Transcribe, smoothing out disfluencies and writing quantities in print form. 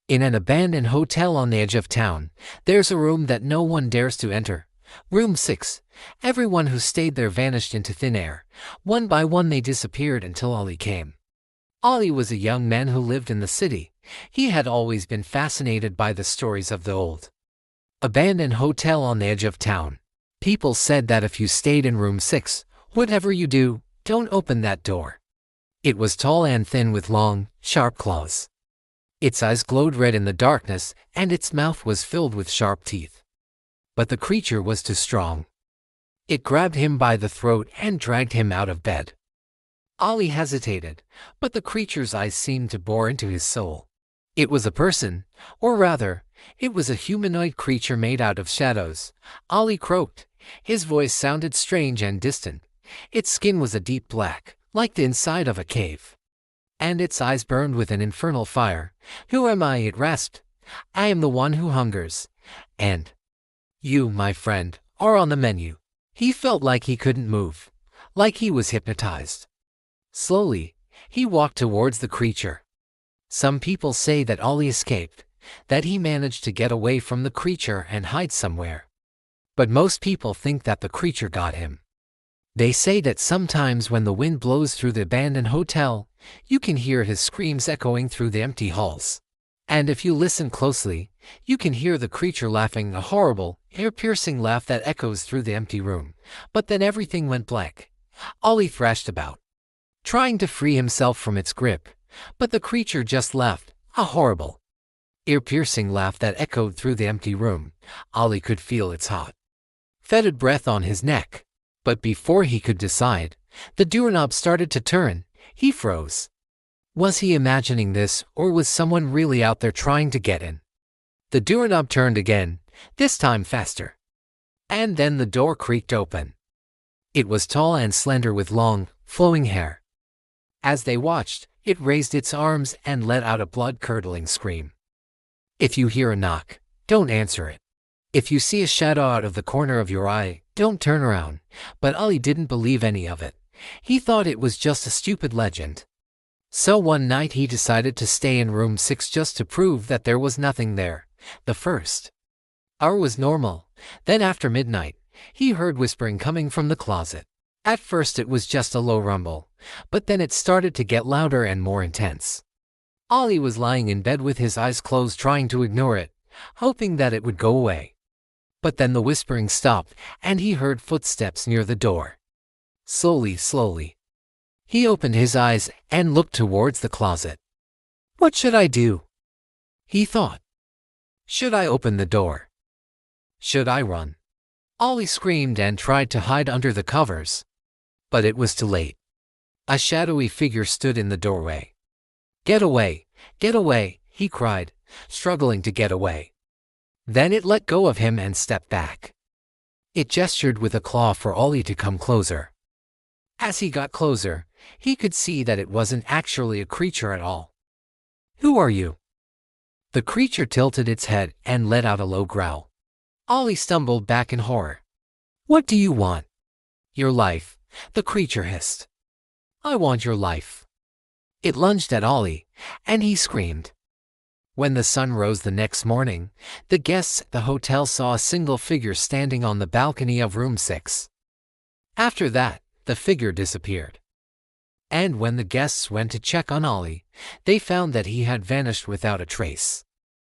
In an abandoned hotel on the edge of town, there's a room that no one dares to enter. Room 6. Everyone who stayed there vanished into thin air. One by one they disappeared until Ollie came. Ollie was a young man who lived in the city. He had always been fascinated by the stories of the old abandoned hotel on the edge of town. People said that if you stayed in room 6, whatever you do, don't open that door. It was tall and thin with long, sharp claws. Its eyes glowed red in the darkness, and its mouth was filled with sharp teeth. But the creature was too strong. It grabbed him by the throat and dragged him out of bed. Ollie hesitated, but the creature's eyes seemed to bore into his soul. It was a person, or rather, it was a humanoid creature made out of shadows. Ollie croaked. His voice sounded strange and distant. Its skin was a deep black, like the inside of a cave. And its eyes burned with an infernal fire. "Who am I?" it rasped. "I am the one who hungers. And you, my friend, are on the menu." He felt like he couldn't move, like he was hypnotized. Slowly, he walked towards the creature. Some people say that Ollie escaped, that he managed to get away from the creature and hide somewhere. But most people think that the creature got him. They say that sometimes when the wind blows through the abandoned hotel, you can hear his screams echoing through the empty halls. And if you listen closely, you can hear the creature laughing, a horrible, ear-piercing laugh that echoes through the empty room. But then everything went black. Ollie thrashed about, trying to free himself from its grip, but the creature just laughed, a horrible, ear-piercing laugh that echoed through the empty room. Ollie could feel its hot, fetid breath on his neck. But before he could decide, the doorknob started to turn. He froze. Was he imagining this, or was someone really out there trying to get in? The doorknob turned again, this time faster. And then the door creaked open. It was tall and slender with long, flowing hair. As they watched, it raised its arms and let out a blood-curdling scream. If you hear a knock, don't answer it. If you see a shadow out of the corner of your eye, don't turn around. But Ollie didn't believe any of it. He thought it was just a stupid legend. So one night he decided to stay in room 6 just to prove that there was nothing there. The first hour was normal. Then after midnight, he heard whispering coming from the closet. At first it was just a low rumble, but then it started to get louder and more intense. Ollie was lying in bed with his eyes closed, trying to ignore it, hoping that it would go away. But then the whispering stopped, and he heard footsteps near the door. Slowly, he opened his eyes and looked towards the closet. "What should I do?" he thought. "Should I open the door? Should I run?" Ollie screamed and tried to hide under the covers. But it was too late. A shadowy figure stood in the doorway. Get away, he cried, struggling to get away. Then it let go of him and stepped back. It gestured with a claw for Ollie to come closer. As he got closer, he could see that it wasn't actually a creature at all. "Who are you?" The creature tilted its head and let out a low growl. Ollie stumbled back in horror. "What do you want?" "Your life," the creature hissed. "I want your life." It lunged at Ollie, and he screamed. When the sun rose the next morning, the guests at the hotel saw a single figure standing on the balcony of room 6. After that, the figure disappeared. And when the guests went to check on Ollie, they found that he had vanished without a trace.